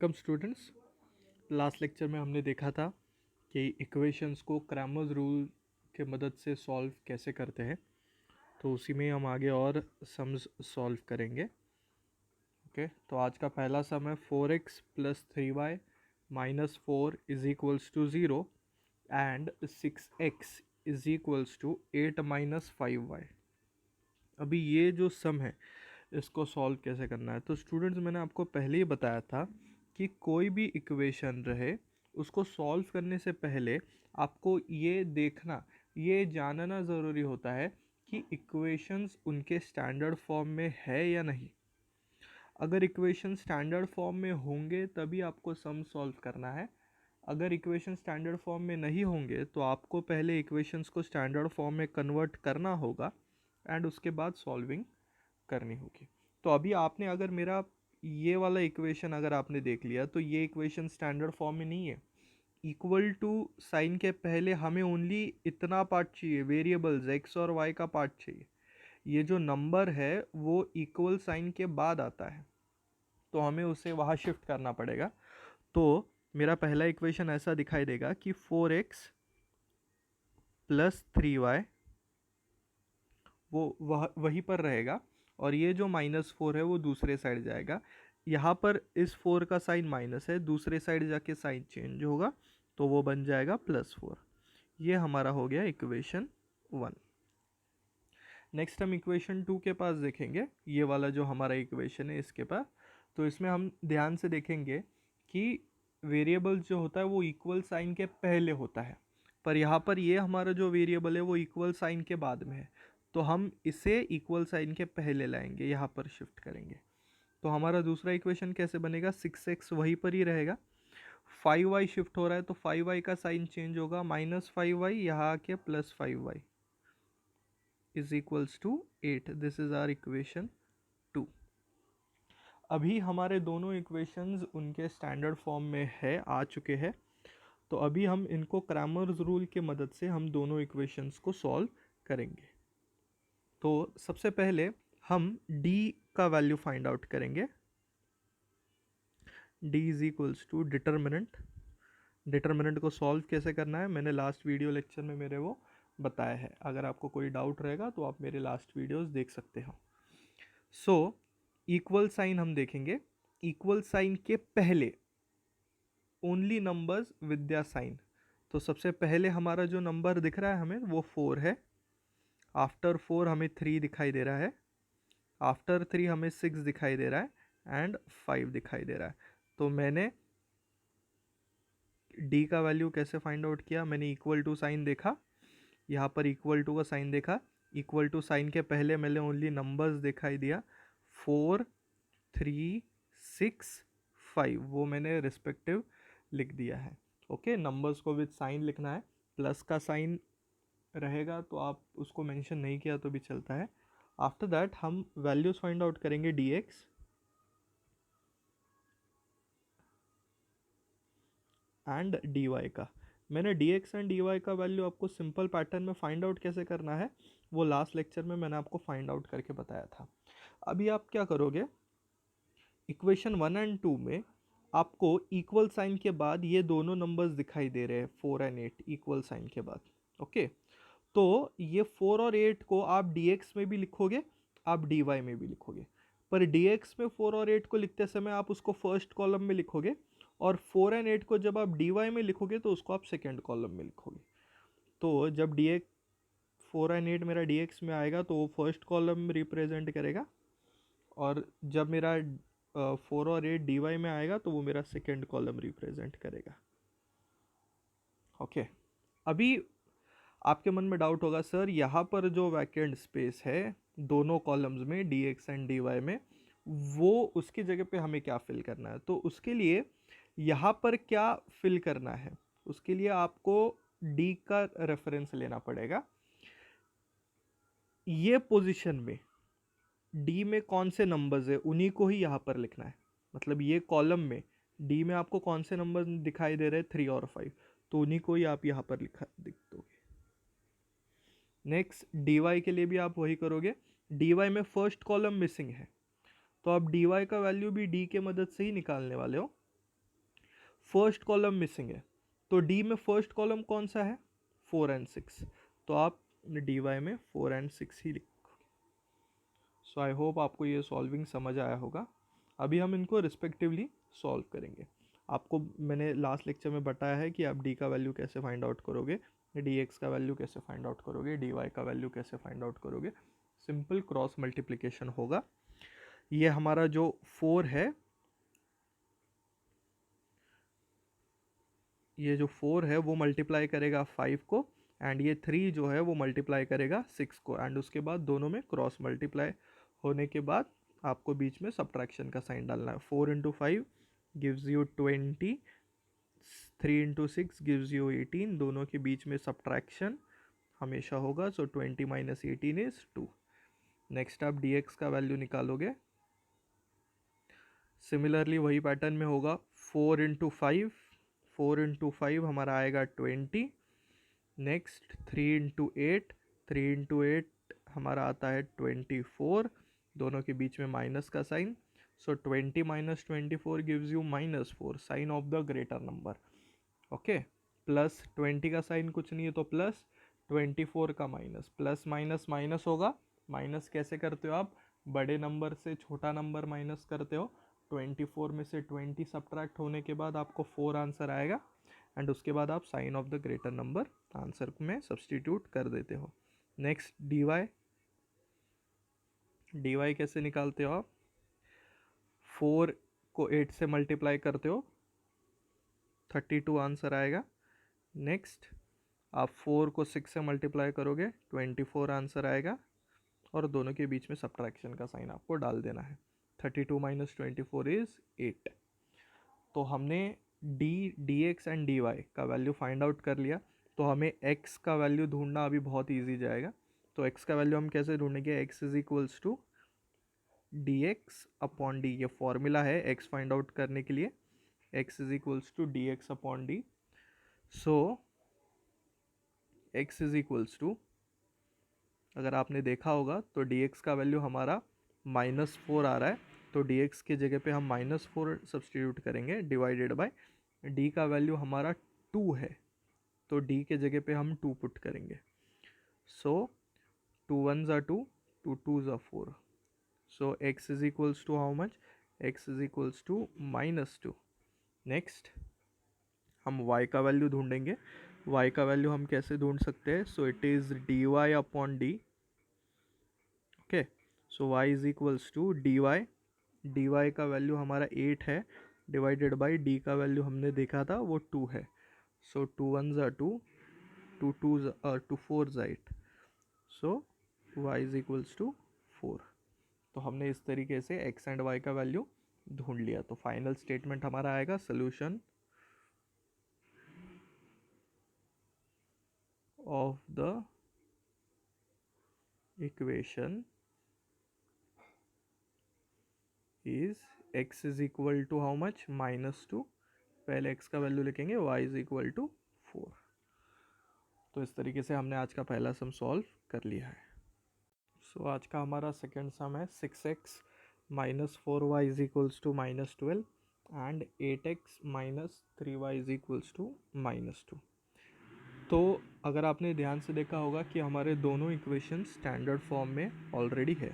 Welcome students. Last lecture में हमने देखा था कि इक्वेशंस को क्रैमर्स रूल के मदद से सॉल्व कैसे करते हैं, तो उसी में हम आगे और सम्स सॉल्व करेंगे। ओके, तो आज का पहला सम है 4x plus 3y minus 4 is equals to 0 and 6x is equals to 8 minus 5y। अभी ये जो सम है इसको सॉल्व कैसे करना है, तो स्टूडेंट्स मैंने आपको पहले ही बताया था कि कोई भी इक्वेशन रहे उसको सॉल्व करने से पहले आपको ये देखना, ये जानना ज़रूरी होता है कि इक्वेशंस उनके स्टैंडर्ड फॉर्म में है या नहीं। अगर इक्वेशन स्टैंडर्ड फॉर्म में होंगे तभी आपको सम सॉल्व करना है। अगर इक्वेशन स्टैंडर्ड फॉर्म में नहीं होंगे तो आपको पहले इक्वेशंस को स्टैंडर्ड फॉर्म में कन्वर्ट करना होगा एंड उसके बाद सॉल्विंग करनी होगी। तो अभी आपने अगर मेरा ये वाला इक्वेशन अगर आपने देख लिया तो ये इक्वेशन स्टैंडर्ड फॉर्म में नहीं है। इक्वल टू साइन के पहले हमें ओनली इतना पार्ट चाहिए, वेरिएबल्स एक्स और वाई का पार्ट चाहिए। ये जो नंबर है वो इक्वल साइन के बाद आता है, तो हमें उसे वहाँ शिफ्ट करना पड़ेगा। तो मेरा पहला इक्वेशन ऐसा दिखाई देगा कि 4x प्लस 3y वो वहीं पर रहेगा और ये जो -4 है वो दूसरे साइड जाएगा। यहाँ पर इस 4 का साइन माइनस है, दूसरे साइड जाके साइन चेंज होगा तो वो बन जाएगा +4। ये हमारा हो गया इक्वेशन 1। नेक्स्ट हम इक्वेशन 2 के पास देखेंगे, ये वाला जो हमारा इक्वेशन है इसके पास। तो इसमें हम ध्यान से देखेंगे कि वेरिएबल जो होता है वो इक्वल साइन के पहले होता है, पर यहाँ पर ये हमारा जो वेरिएबल है वो इक्वल साइन के बाद में है, तो हम इसे इक्वल साइन के पहले लाएंगे, यहाँ पर शिफ्ट करेंगे। तो हमारा दूसरा इक्वेशन कैसे बनेगा, 6x वहीं पर ही रहेगा, 5y शिफ्ट हो रहा है तो 5y का साइन चेंज होगा, -5y यहाँ आके +5y is equals to 8। This is our equation 2। अभी हमारे दोनों इक्वेशंस उनके स्टैंडर्ड फॉर्म में है, आ चुके हैं। तो अभी हम इनको क्रैमर्स रूल के मदद से हम दोनों इक्वेशंस को सॉल्व करेंगे। तो सबसे पहले हम d का वैल्यू फाइंड आउट करेंगे। d is equals to determinant. Determinant को सॉल्व कैसे करना है मैंने लास्ट वीडियो लेक्चर में मेरे वो बताया है, अगर आपको कोई डाउट रहेगा तो आप मेरे लास्ट वीडियोस देख सकते हो। सो इक्वल साइन हम देखेंगे, इक्वल साइन के पहले only numbers with their sign. तो सबसे पहले हमारा जो नंबर दिख रहा है हमें वो 4 है, आफ्टर 4 हमें 3 दिखाई दे रहा है, आफ्टर 3 हमें 6 दिखाई दे रहा है एंड 5 दिखाई दे रहा है। तो मैंने d का वैल्यू कैसे फाइंड आउट किया, मैंने इक्वल टू साइन देखा, यहाँ पर इक्वल टू का साइन देखा, इक्वल टू साइन के पहले मैंने ओनली नंबर्स दिखाई दिया, 4 3 6 5, वो मैंने रिस्पेक्टिव लिख दिया है। ओके, नंबर्स को विद साइन लिखना है, प्लस का साइन रहेगा तो आप उसको मेंशन नहीं किया तो भी चलता है। आफ्टर दैट हम वैल्यूज फाइंड आउट करेंगे dx एंड dy का। मैंने dx एंड dy का वैल्यू आपको सिंपल पैटर्न में फाइंड आउट कैसे करना है वो लास्ट लेक्चर में मैंने आपको फाइंड आउट करके बताया था। अभी आप क्या करोगे, इक्वेशन 1 एंड 2 में आपको इक्वल साइन के बाद ये दोनों नंबर्स दिखाई दे रहे हैं, 4 एंड 8 इक्वल साइन के बाद। ओके, तो ये 4 और 8 को आप dx में भी लिखोगे, आप dy में भी लिखोगे, पर dx में 4 और 8 को लिखते समय आप उसको फर्स्ट कॉलम में लिखोगे और 4 एंड 8 को जब आप dy में लिखोगे तो उसको आप सेकेंड कॉलम में लिखोगे। तो जब dx 4 एंड 8 मेरा dx में आएगा तो वो फर्स्ट कॉलम रिप्रेजेंट करेगा, और जब मेरा 4 और 8 dy में आएगा तो वो मेरा सेकेंड कॉलम रिप्रेजेंट करेगा। ओके, अभी आपके मन में डाउट होगा, सर यहाँ पर जो वैकेंट स्पेस है दोनों कॉलम्स में dx एंड dy में, वो उसकी जगह पे हमें क्या फिल करना है। तो उसके लिए यहाँ पर क्या फिल करना है, उसके लिए आपको d का रेफरेंस लेना पड़ेगा। ये पोजीशन में d में कौन से नंबर्स है उन्हीं को ही यहाँ पर लिखना है, मतलब ये कॉलम में d में आपको कौन से नंबर दिखाई दे रहे हैं 3 और 5, तो उन्हीं को ही आप यहाँ पर लिख दोगे। नेक्स्ट dy के लिए भी आप वही करोगे, dy में फर्स्ट कॉलम मिसिंग है तो आप dy का वैल्यू भी d के मदद से ही निकालने वाले हो। फर्स्ट कॉलम मिसिंग है, तो डी में फर्स्ट कॉलम कौन सा है, 4 एंड 6, तो आप डी वाई में 4 एंड 6 ही लिखोगे। सो आई होप आपको ये सॉल्विंग समझ आया होगा। अभी हम इनको रिस्पेक्टिवली सॉल्व करेंगे। आपको मैंने लास्ट लेक्चर में बताया है कि आप डी का वैल्यू कैसे फाइंड आउट करोगे, डी एक्स का वैल्यू कैसे फाइंड आउट करोगे, डी वाई का वैल्यू कैसे फाइंड आउट करोगे। सिंपल क्रॉस मल्टीप्लिकेशन होगा। ये हमारा जो 4 है, ये जो 4 है वो मल्टीप्लाई करेगा 5 को, एंड ये 3 जो है वो मल्टीप्लाई करेगा 6 को, एंड उसके बाद दोनों में क्रॉस मल्टीप्लाई होने के बाद आपको बीच में सब्ट्रैक्शन का साइन डालना है। 4 into 5 gives you 20, 3 into 6 gives you 18, दोनों के बीच में सब्ट्रैक्शन हमेशा होगा। सो 20 माइनस 18 इज 2। नेक्स्ट आप dx का वैल्यू निकालोगे, सिमिलरली वही पैटर्न में होगा। 4 इंटू 5, 4 इंटू 5 हमारा आएगा 20। नेक्स्ट 3 इंटू 8, 3 इंटू 8 हमारा आता है 24, दोनों के बीच में माइनस का sign. So 20 minus 24 gives you -4, sign of the greater number. Okay, plus 20 का साइन कुछ नहीं है तो प्लस, 24 का माइनस, प्लस माइनस माइनस होगा। माइनस कैसे करते हो आप, बड़े नंबर से छोटा नंबर माइनस करते हो। 24 में से 20 सब्ट्रैक्ट होने के बाद आपको 4 आंसर आएगा, एंड उसके बाद आप sign of the greater number answer में सब्सटीट्यूट कर देते हो। Next D Y, D Y कैसे निकालते हो आप, 4 को 8 से मल्टीप्लाई करते हो, 32 आंसर आएगा। नेक्स्ट आप 4 को 6 से मल्टीप्लाई करोगे, 24 आंसर आएगा, और दोनों के बीच में सब्ट्रैक्शन का साइन आपको डाल देना है। 32 माइनस 24 इज 8। तो हमने D X and D Y का वैल्यू फाइंड आउट कर लिया। तो हमें x का वैल्यू ढूंढना अभी बहुत ईजी जाएगा। तो x का वैल्यू हम कैसे ढूंढेंगे, x is equals to D X upon D, ये फॉर्मूला है x फाइंड आउट करने के लिए, x is equals to D X upon D. So x is equals to, अगर आपने देखा होगा तो dx का वैल्यू हमारा -4 आ रहा है, तो dx की जगह पे हम -4 सब्सटीट्यूट करेंगे, डिवाइडेड बाय d का वैल्यू हमारा 2 है, तो d के जगह पे हम 2 पुट करेंगे। So 2 1s are 2, 2 2s are 4। So x is equals to how much, x is equals to -2। Next हम y का वैल्यू ढूंढेंगे। y का वैल्यू हम कैसे ढूंढ सकते हैं, so it is D Y upon D. Okay, so y is equals to D Y का वैल्यू हमारा 8 है, डिवाइडेड बाई d का वैल्यू हमने देखा था वो 2 है। सो 2 1s are 2, 2 2s are 2 4s are 8। So y is equals to 4। तो हमने इस तरीके से x एंड y का वैल्यू ढूंढ लिया। तो फाइनल स्टेटमेंट हमारा आएगा, solution of the equation is x is equal to how much, -2, पहले x का वैल्यू लिखेंगे, y इज इक्वल टू 4। तो इस तरीके से हमने आज का पहला सम सॉल्व कर लिया है। सो आज का हमारा सेकेंड सम है 6x minus 4y is equals to -12 and 8x minus 3y is equals to -2। तो अगर आपने ध्यान से देखा होगा कि हमारे दोनों इक्वेशन स्टैंडर्ड फॉर्म में ऑलरेडी है।